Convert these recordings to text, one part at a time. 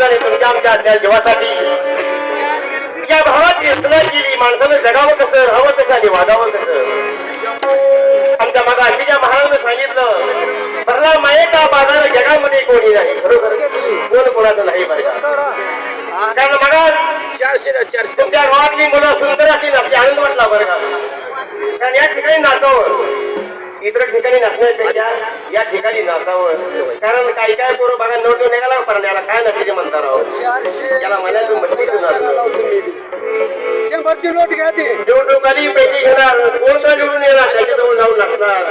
महाराजांनी तुमच्या आमच्या त्या जीवासाठी या भावाची रचना केली. माणसानं जगावं कसं, राहावं कसं आणि वागावं कसं. आमच्या मागा आजीच्या महाराजांनी सांगितलं, भरला मायेचा बाजार जगामध्ये कोणी नाही. बरोबर, कोण कोणाचं नाही बरं का. कारण मगा तुमच्या गावातली मुलं सुंदर अशी नसली, आनंद वाटला बरं का. कारण या ठिकाणी नाचावं, इतर ठिकाणी नसण्यापेक्षा या ठिकाणी नाचावं. कारण काही काय करू बघा, नोट निघाला परण्याला काय नसले म्हणता राव. त्याला म्हणायचं मस्ती शंभरची नोट घ्या ते निवडणुकाली पैसे घेणार, कोण तर निवडून येणार त्याच्याजवळ जाऊन नाचणार.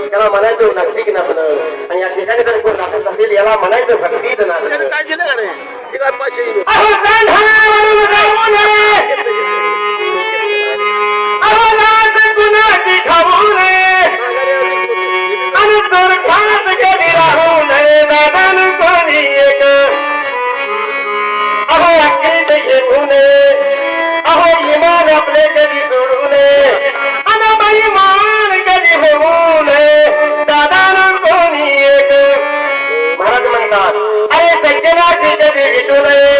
त्याला म्हणायचं नास्तिक नाचणं. आणि या ठिकाणी जर कोण नाचत असेल याला म्हणायचं भक्तीच नाचणं. कुणाची खाऊ नये आणि तर खात कधी राहू नये. दादान कोणी एक अहो अखेट घेऊ नये. अहो इमान आपले कधी सोडू नये आणि बैमान कधी होऊ नये. दादान कोणी एक. महाराज म्हणतात, अरे सज्जनाची कधी विटू नये.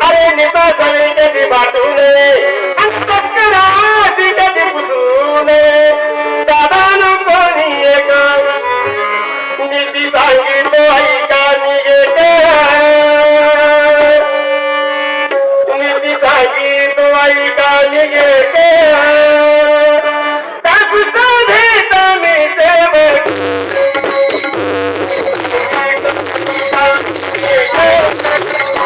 अरे निता सवे कधी बाटू नये. आणि तस्कराची कधी पुसू नये. दादान कोणी एक. नीती सांगितो ऐका निघेत. नीती सांगितो ऐका निघेत. टाकू साधे मी सेवक